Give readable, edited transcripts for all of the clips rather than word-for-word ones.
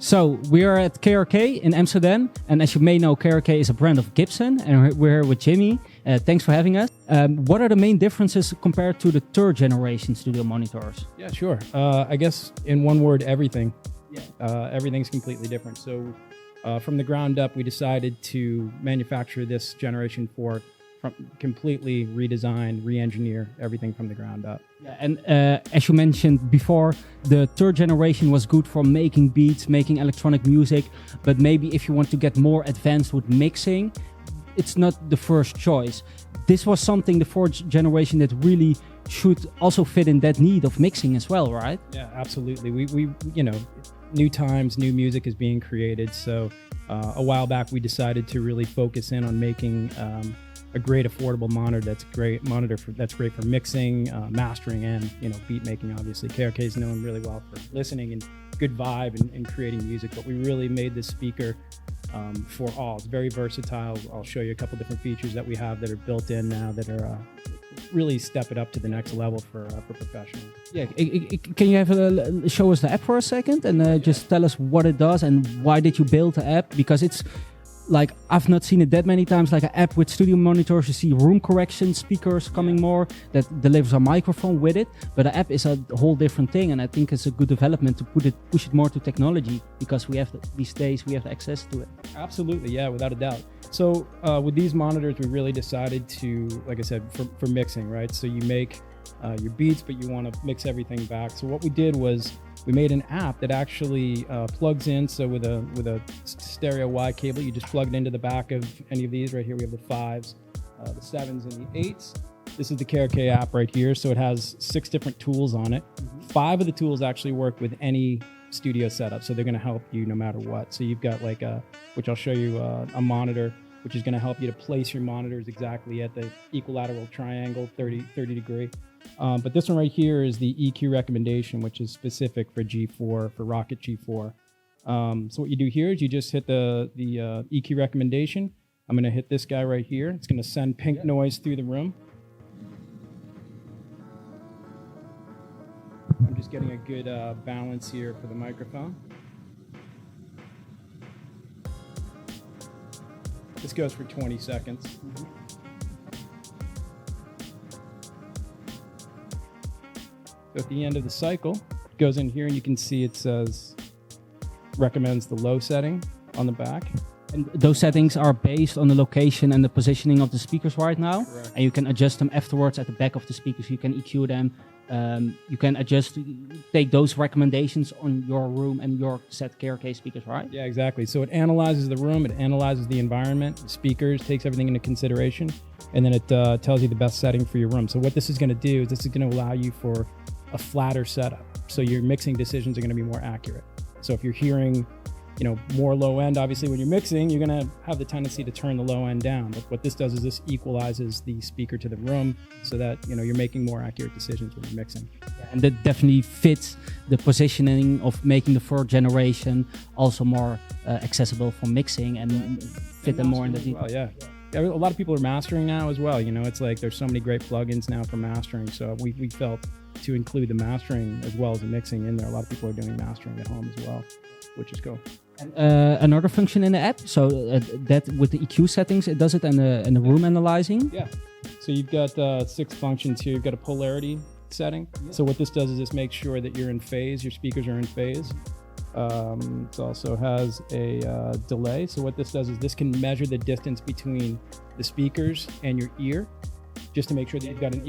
So we are at KRK in Amsterdam, and as you may know, KRK is a brand of Gibson, and we're here with Jimmy. Thanks for having us. What are the main differences compared to the third generation studio monitors? Yeah, sure. I guess in one word, everything. Everything's completely different. So from the ground up, we decided to manufacture this Generation 4 completely redesign, re-engineer everything from the ground up. Yeah, and as you mentioned before, the third generation was good for making beats, making electronic music, but maybe if you want to get more advanced with mixing, it's not the first choice. This was something, the fourth generation, that really should also fit in that need of mixing as well, right? Yeah, absolutely. We you know, new times, new music is being created. So a while back, we decided to really focus in on making a great affordable monitor that's great for mixing, mastering, and beat making. Obviously, KRK is known really well for listening and good vibe and creating music. But we really made this speaker for all. It's very versatile. I'll show you a couple different features that we have that are built in now that are really step it up to the next level for professionals. Yeah, can you have show us the app for a second and just tell us what it does and why did you build the app? Because it's like, I've not seen it that many times, like an app with studio monitors. You see room correction speakers coming more that delivers a microphone with it, but the app is a whole different thing, and I think it's a good development to push it more to technology, because we have these days we have access to it. Absolutely, yeah, without a doubt. So with these monitors, we really decided to, like I said, for mixing, right? So you make your beats, but you want to mix everything back. So what we did was we made an app that actually plugs in. So with a stereo Y cable, you just plug it into the back of any of these. Right here we have the 5s, the 7s, and the 8s. This is the KRK app right here. So it has 6 different tools on it. 5 of the tools actually work with any studio setup, so they're going to help you no matter what. So you've got like which I'll show you, a monitor, which is going to help you to place your monitors exactly at the equilateral triangle, 30 degree. But this one right here is the EQ recommendation, which is specific for G4, for Rocket G4. So what you do here is you just hit the EQ recommendation. I'm going to hit this guy right here. It's going to send pink noise through the room. I'm just getting a good balance here for the microphone. This goes for 20 seconds. So at the end of the cycle, it goes in here and you can see it says recommends the low setting on the back. And those settings are based on the location and the positioning of the speakers right now. Correct. And you can adjust them afterwards at the back of the speakers. You can EQ them. You can take those recommendations on your room and your set KRK speakers, right? Yeah, exactly. So it analyzes the room, it analyzes the environment, the speakers, takes everything into consideration, and then it tells you the best setting for your room. So what this is going to do is this is going to allow you for a flatter setup. So your mixing decisions are going to be more accurate. So if you're hearing more low end, obviously when you're mixing, you're going to have the tendency to turn the low end down. But what this does is this equalizes the speaker to the room so that, you're making more accurate decisions when you're mixing. Yeah, and that definitely fits the positioning of making the fourth generation also more accessible for mixing and fit them more in the detail. Well, yeah. A lot of people are mastering now as well. It's like there's so many great plugins now for mastering. So we felt to include the mastering as well as the mixing in there. A lot of people are doing mastering at home as well, which is cool. Another function in the app, so that with the EQ settings, it does it and the room analyzing. Yeah. So you've got 6 functions here. You've got a polarity setting. Yeah. So what this does is this makes sure that you're in phase. Your speakers are in phase. It also has a delay. So what this does is this can measure the distance between the speakers and your ear, just to make sure that you've got an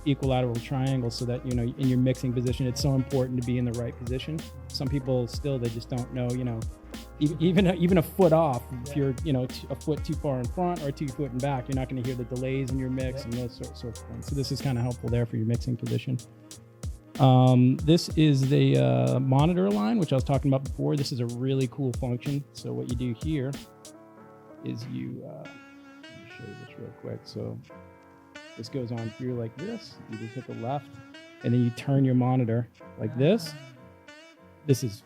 equilateral triangle, so that in your mixing position, it's so important to be in the right position. Some people still, they just don't know, even a foot off, if you're a foot too far in front or 2 foot in back, you're not going to hear the delays in your mix and those sorts of things. So this is kind of helpful there for your mixing position. This is the monitor line, which I was talking about before. This is a really cool function. So what you do here is let me show you this real quick. So this goes on here like this. You just hit the left, and then you turn your monitor like this. This is,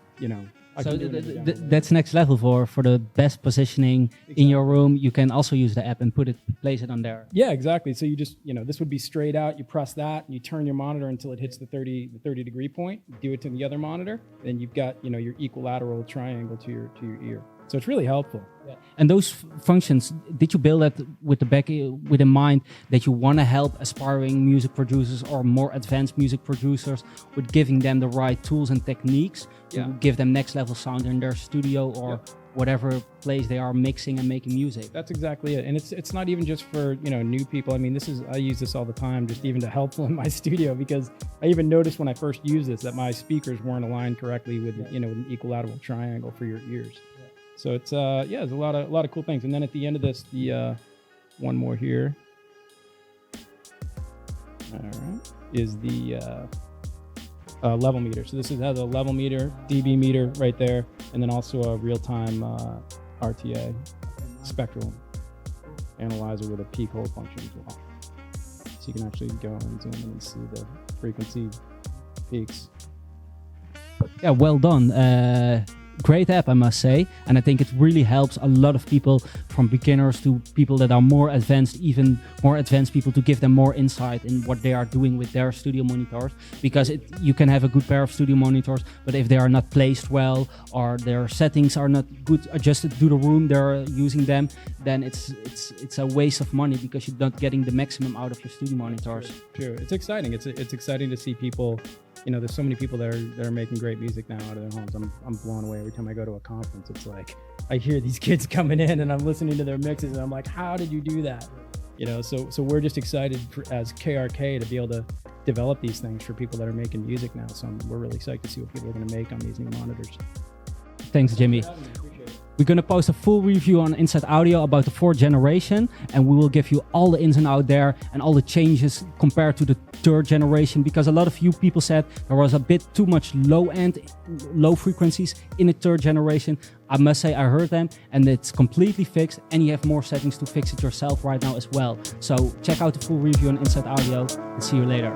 I So can do whatever down the road. that's next level for the best positioning in your room. You can also use the app and place it on there. Yeah, exactly. So you just, this would be straight out. You press that, and you turn your monitor until it hits the 30 degree point. Do it to the other monitor, and you've got, your equilateral triangle to your ear. So it's really helpful. Yeah. And those functions, did you build that with in mind that you want to help aspiring music producers or more advanced music producers with giving them the right tools and techniques to give them next level sound in their studio or whatever place they are mixing and making music? That's exactly it. And it's not even just for, new people. I mean, I use this all the time, just even to helpful in my studio, because I even noticed when I first used this that my speakers weren't aligned correctly with, with an equilateral triangle for your ears. So it's there's a lot of cool things. And then at the end of this, the one more here, all right, is the level meter. So this has a level meter, dB meter right there, and then also a real-time RTA spectral analyzer with a peak hold function as well. So you can actually go and zoom in and see the frequency peaks. Yeah, well done. Great app, I must say, and I think it really helps a lot of people, from beginners to people that are more advanced, even more advanced people, to give them more insight in what they are doing with their studio monitors. Because you can have a good pair of studio monitors, but if they are not placed well or their settings are not good adjusted to the room they're using them, then it's a waste of money because you're not getting the maximum out of your studio monitors. True. It's exciting. It's exciting to see people. There's so many people that are making great music now out of their homes. I'm blown away every time I go to a conference. It's like I hear these kids coming in and I'm listening to their mixes and I'm like, how did you do that? So we're just excited as KRK to be able to develop these things for people that are making music now. So we're really excited to see what people are going to make on these new monitors. Thanks, Jimmy. We're going to post a full review on Inside Audio about the 4th generation, and we will give you all the ins and outs there and all the changes compared to the 3rd generation, because a lot of you people said there was a bit too much low frequencies in the 3rd generation. I must say I heard them and it's completely fixed, and you have more settings to fix it yourself right now as well. So check out the full review on Inside Audio and see you later.